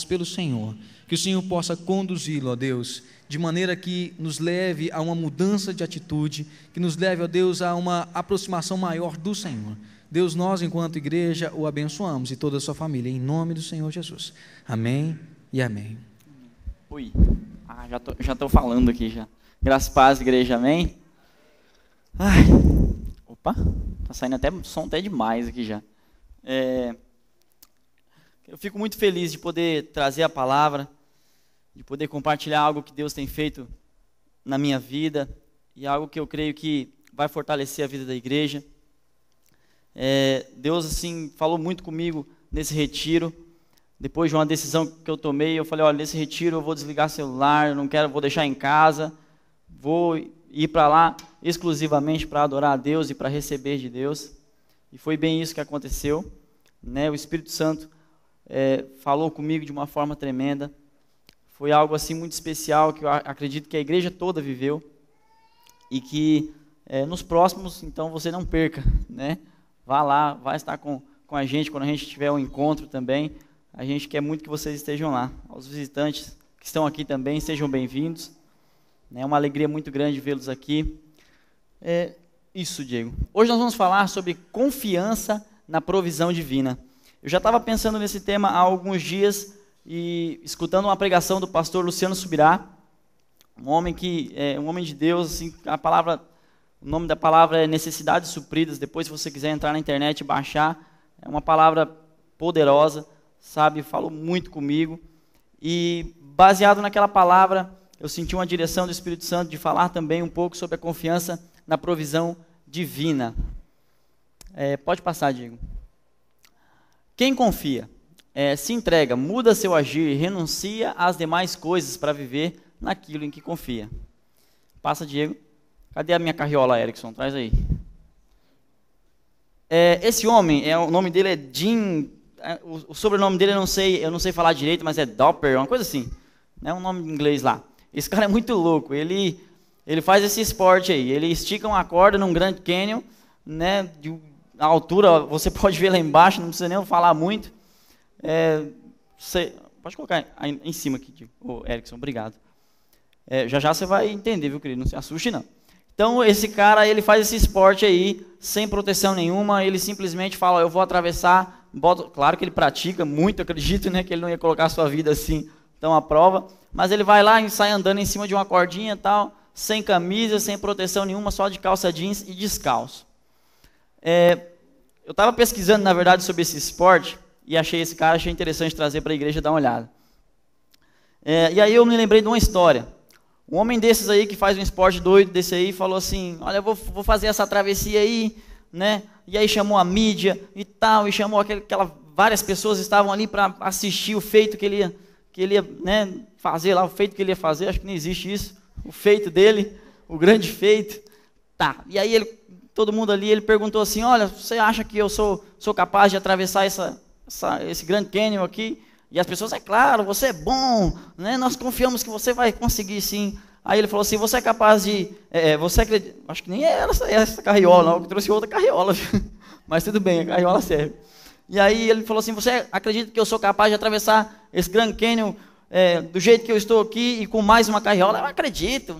pelo Senhor, que o Senhor possa conduzi-lo, ó Deus, de maneira que nos leve a uma mudança de atitude, que nos leve, ó Deus, a uma aproximação maior do Senhor. Deus, nós, enquanto igreja, o abençoamos e toda a sua família, em nome do Senhor Jesus. Amém e amém. Oi. Já tô falando aqui já. Graças a paz, igreja, amém? Ai. Opa, tá saindo até som até demais aqui já. Eu fico muito feliz de poder trazer a palavra, de poder compartilhar algo que Deus tem feito na minha vida e algo que eu creio que vai fortalecer a vida da igreja. Deus, assim, falou muito comigo nesse retiro. Depois de uma decisão que eu tomei, eu falei, olha, nesse retiro eu vou desligar o celular, eu não quero, vou deixar em casa, vou ir para lá exclusivamente para adorar a Deus e para receber de Deus. E foi bem isso que aconteceu, né? O Espírito Santo falou comigo de uma forma tremenda. Foi algo assim muito especial que eu acredito que a igreja toda viveu e que nos próximos, então, você não perca, né? Vá lá, vai estar com a gente quando a gente tiver um encontro também. A gente quer muito que vocês estejam lá. Aos visitantes que estão aqui também, sejam bem-vindos. É uma alegria muito grande vê-los aqui. Isso, Diego. Hoje nós vamos falar sobre confiança na provisão divina. Eu já estava pensando nesse tema há alguns dias e escutando uma pregação do pastor Luciano Subirá, um homem que é um homem de Deus, assim, o nome da palavra é necessidades supridas. Depois, se você quiser entrar na internet e baixar, é uma palavra poderosa, sabe? Falou muito comigo e baseado naquela palavra, eu senti uma direção do Espírito Santo de falar também um pouco sobre a confiança na provisão divina. Pode passar, Diego. Quem confia, se entrega, muda seu agir, renuncia às demais coisas para viver naquilo em que confia. Passa, Diego. Cadê a minha carriola, Erickson? Traz aí. Esse homem, o nome dele é Jim, o sobrenome dele eu não sei falar direito, mas é Doppler, uma coisa assim. É um nome em inglês lá. Esse cara é muito louco, ele faz esse esporte aí, ele estica uma corda num Grand Canyon, né, a altura, você pode ver lá embaixo, não precisa nem falar muito. Pode colocar aí em cima aqui, Erickson, obrigado. Já você vai entender, viu, querido? Não se assuste, não. Então, esse cara, ele faz esse esporte aí, sem proteção nenhuma, ele simplesmente fala, eu vou atravessar, claro que ele pratica muito, acredito, né, que ele não ia colocar a sua vida assim, tão à prova, mas ele vai lá e sai andando em cima de uma cordinha e tal, sem camisa, sem proteção nenhuma, só de calça jeans e descalço. Eu estava pesquisando, na verdade, sobre esse esporte e achei interessante trazer para a igreja dar uma olhada. E aí eu me lembrei de uma história. Um homem desses aí que faz um esporte doido desse aí falou assim, olha, eu vou fazer essa travessia aí, né? E aí chamou a mídia e tal, e chamou várias pessoas estavam ali para assistir o feito que ele ia, né, fazer lá, o feito que ele ia fazer, acho que não existe isso, o feito dele, o grande feito. Tá, e aí todo mundo ali, ele perguntou assim, olha, você acha que eu sou capaz de atravessar esse Grand Canyon aqui? E as pessoas, claro, você é bom, né? Nós confiamos que você vai conseguir sim. Aí ele falou assim, você é capaz de, você acredita, acho que nem era essa carriola, não, eu trouxe outra carriola, mas tudo bem, a carriola serve. E aí ele falou assim, você acredita que eu sou capaz de atravessar esse Grand Canyon do jeito que eu estou aqui e com mais uma carriola? Eu acredito.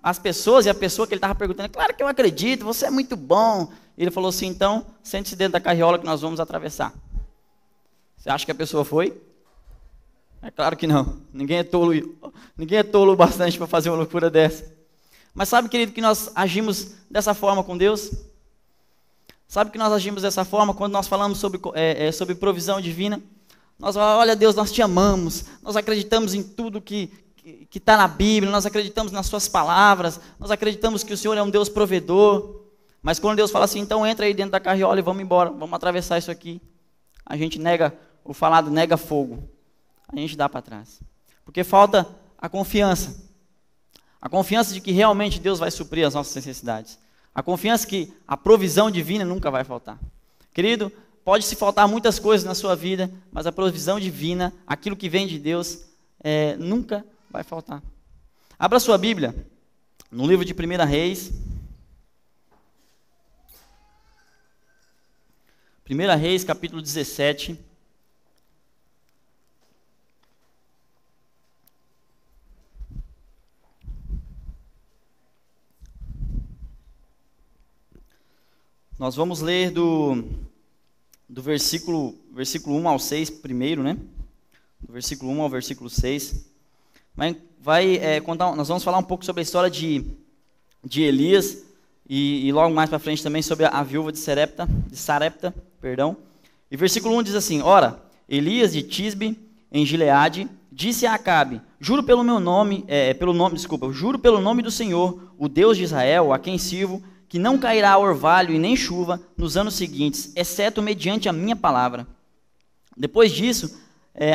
As pessoas e a pessoa que ele estava perguntando, claro que eu acredito, você é muito bom. E ele falou assim, então, sente-se dentro da carriola que nós vamos atravessar. Você acha que a pessoa foi? É claro que não. Ninguém é tolo bastante para fazer uma loucura dessa. Mas sabe, querido, que nós agimos dessa forma com Deus? Sabe que nós agimos dessa forma quando nós falamos sobre provisão divina? Nós falamos, olha Deus, nós te amamos, nós acreditamos em tudo que está na Bíblia, nós acreditamos nas suas palavras, nós acreditamos que o Senhor é um Deus provedor. Mas quando Deus fala assim, então entra aí dentro da carriola e vamos embora, vamos atravessar isso aqui. A gente nega, o falado nega fogo. A gente dá para trás. Porque falta a confiança. A confiança de que realmente Deus vai suprir as nossas necessidades. A confiança que a provisão divina nunca vai faltar. Querido, pode-se faltar muitas coisas na sua vida, mas a provisão divina, aquilo que vem de Deus, nunca vai faltar. Abra sua Bíblia, no livro de 1 Reis. 1 Reis, capítulo 17. Nós vamos ler do versículo 1 ao 6 primeiro, né? Do versículo 1 ao versículo 6. Nós vamos falar um pouco sobre a história de Elias e logo mais para frente também sobre a viúva de Sarepta. E versículo 1 diz assim: Ora, Elias de Tisbe, em Gileade, disse a Acabe: juro pelo nome do Senhor, o Deus de Israel, a quem sirvo, que não cairá orvalho e nem chuva nos anos seguintes, exceto mediante a minha palavra. Depois disso,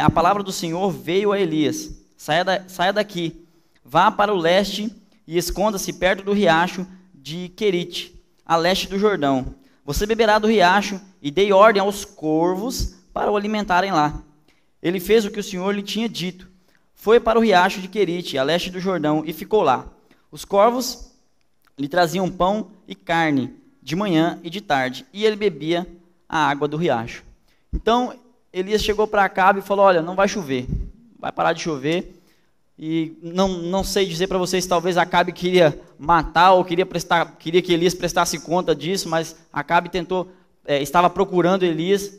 a palavra do Senhor veio a Elias: saia daqui, vá para o leste e esconda-se perto do riacho de Querite, a leste do Jordão. Você beberá do riacho, e dei ordem aos corvos para o alimentarem lá. Ele fez o que o Senhor lhe tinha dito. Foi para o riacho de Querite, a leste do Jordão, e ficou lá. Os corvos lhe traziam pão e carne, de manhã e de tarde, e ele bebia a água do riacho. Então, Elias chegou para Acabe e falou: olha, não vai chover, vai parar de chover. E não sei dizer para vocês, talvez Acabe queria matar ou queria que Elias prestasse conta disso, mas Acabe estava procurando Elias.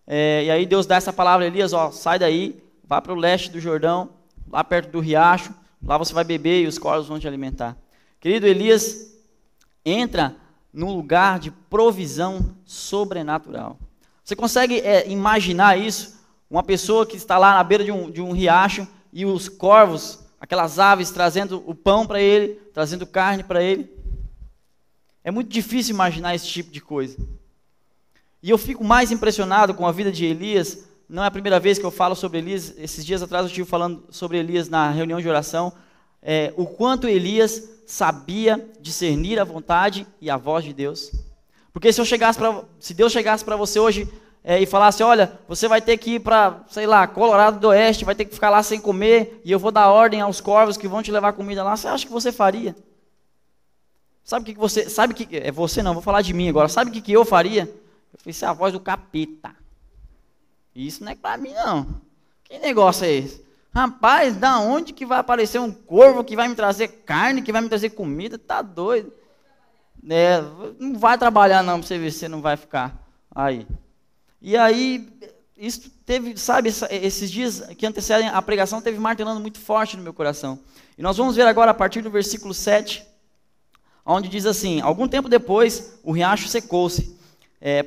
E aí Deus dá essa palavra a Elias: sai daí, vá para o leste do Jordão, lá perto do riacho, lá você vai beber e os corvos vão te alimentar. Querido, Elias entra num lugar de provisão sobrenatural. Você consegue imaginar isso? Uma pessoa que está lá na beira de um riacho, e os corvos, aquelas aves, trazendo o pão para ele, trazendo carne para ele. É muito difícil imaginar esse tipo de coisa. E eu fico mais impressionado com a vida de Elias. Não é a primeira vez que eu falo sobre Elias. Esses dias atrás eu estive falando sobre Elias na reunião de oração. O quanto Elias sabia discernir a vontade e a voz de Deus. Porque se Deus chegasse para você hoje e falasse: olha, você vai ter que ir para, sei lá, Colorado do Oeste, vai ter que ficar lá sem comer, e eu vou dar ordem aos corvos que vão te levar comida lá, você acha que você faria? Sabe o que é você não, vou falar de mim agora. Sabe o que eu faria? Eu falei: isso é a voz do capeta. Isso não é para mim não. Que negócio é esse? Rapaz, da onde que vai aparecer um corvo que vai me trazer carne, que vai me trazer comida? Tá doido. Não vai trabalhar não, para você ver se você não vai ficar aí. E aí, isso teve, sabe, esses dias que antecedem a pregação, teve martelando muito forte no meu coração. E nós vamos ver agora a partir do versículo 7, onde diz assim: algum tempo depois, o riacho secou-se,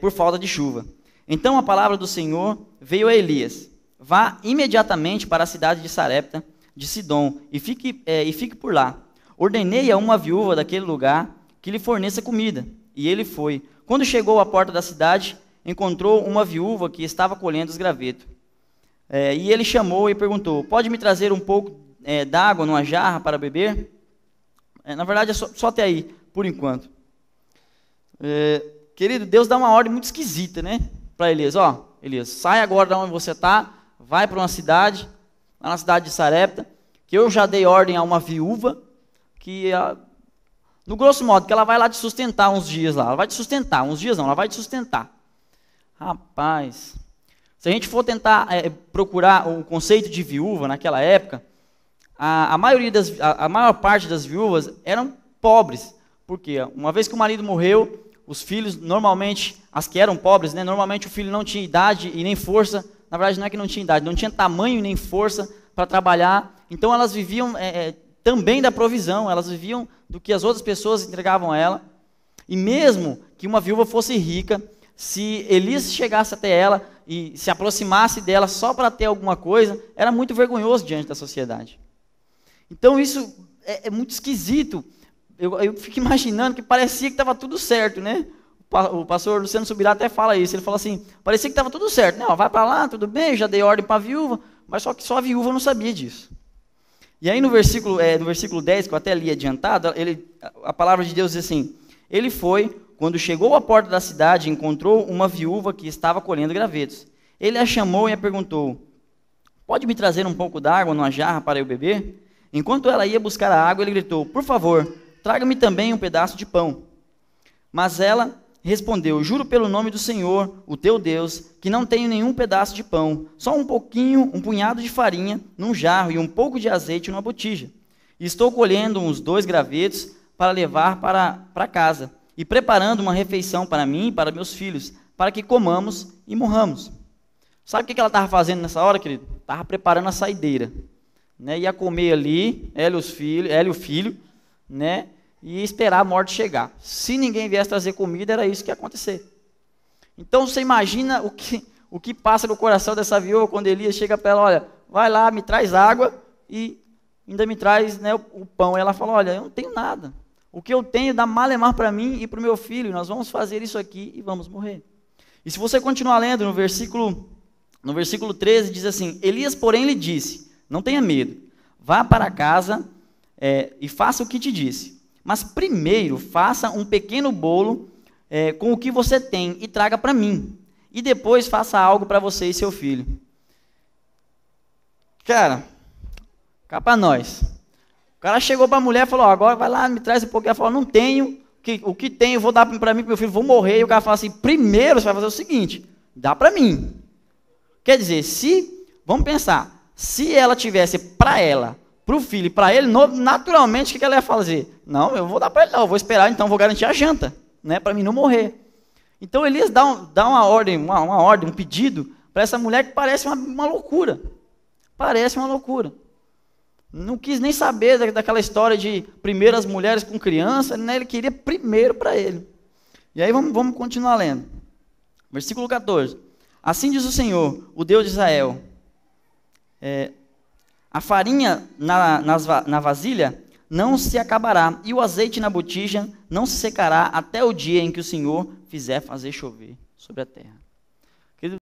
por falta de chuva. Então a palavra do Senhor veio a Elias: vá imediatamente para a cidade de Sarepta, de Sidom, e fique por lá. Ordenei a uma viúva daquele lugar que lhe forneça comida. E ele foi. Quando chegou à porta da cidade, encontrou uma viúva que estava colhendo os gravetos. E ele chamou e perguntou: pode me trazer um pouco d'água numa jarra para beber? Na verdade, é só até aí, por enquanto. Querido, Deus dá uma ordem muito esquisita, né? Para Elias: Elias, sai agora de onde você está, vai para uma cidade, lá na cidade de Sarepta, que eu já dei ordem a uma viúva, que, no grosso modo, que ela vai lá te sustentar uns dias lá. Ela vai te sustentar, uns dias não, ela vai te sustentar. Rapaz, se a gente for tentar procurar o conceito de viúva naquela época, a maior parte das viúvas eram pobres. Por quê? Uma vez que o marido morreu, os filhos, normalmente, as que eram pobres, né, normalmente o filho não tinha idade e nem força. Na verdade, não é que não tinha idade, não tinha tamanho e nem força para trabalhar. Então elas viviam também da provisão, elas viviam do que as outras pessoas entregavam a ela. E mesmo que uma viúva fosse rica, se Elias chegasse até ela e se aproximasse dela só para ter alguma coisa, era muito vergonhoso diante da sociedade. Então isso é muito esquisito. Eu fico imaginando que parecia que estava tudo certo, né? O pastor Luciano Subirá até fala isso. Ele fala assim: parecia que estava tudo certo. Não, vai para lá, tudo bem, já dei ordem para a viúva, mas só que só a viúva não sabia disso. E aí no versículo 10, que eu até li adiantado, a palavra de Deus diz assim: ele foi, quando chegou à porta da cidade, encontrou uma viúva que estava colhendo gravetos. Ele a chamou e a perguntou: pode me trazer um pouco d'água numa jarra para eu beber? Enquanto ela ia buscar a água, ele gritou: por favor, traga-me também um pedaço de pão. Mas ela respondeu: juro pelo nome do Senhor, o teu Deus, que não tenho nenhum pedaço de pão, só um punhado de farinha num jarro e um pouco de azeite numa botija. E estou colhendo uns 2 gravetos para levar para casa. e preparando uma refeição para mim e para meus filhos, para que comamos e morramos. Sabe o que ela estava fazendo nessa hora, querido? Estava preparando a saideira. Né? Ia comer ali, ela e o filho, né? E ia esperar a morte chegar. Se ninguém viesse trazer comida, era isso que ia acontecer. Então você imagina o que passa no coração dessa viúva quando Elias chega para ela, olha, vai lá, me traz água e ainda me traz, né, o pão. E ela fala, olha, eu não tenho nada. O que eu tenho dá malemar para mim e para o meu filho. Nós vamos fazer isso aqui e vamos morrer. E se você continuar lendo no versículo 13, diz assim, Elias, porém, lhe disse, não tenha medo, vá para casa e faça o que te disse. Mas primeiro faça um pequeno bolo com o que você tem e traga para mim. E depois faça algo para você e seu filho. Cara, cá para nós. O cara chegou para a mulher e falou, agora vai lá, me traz um pouquinho. Ela falou, não tenho, o que tenho eu vou dar para mim, para meu filho, vou morrer. E o cara fala assim, primeiro você vai fazer o seguinte, dá para mim. Quer dizer, vamos pensar, se ela tivesse para ela, para o filho e para ele, naturalmente o que ela ia fazer? Não, eu vou dar para ele não, eu vou esperar, então vou garantir a janta, né, para mim não morrer. Então Elias dá uma ordem, um pedido para essa mulher que parece uma loucura. Parece uma loucura. Não quis nem saber daquela história de primeiras mulheres com criança, né, ele queria primeiro para ele. E aí vamos continuar lendo. Versículo 14. Assim diz o Senhor, o Deus de Israel, a farinha na vasilha não se acabará, e o azeite na botija não se secará até o dia em que o Senhor fizer fazer chover sobre a terra.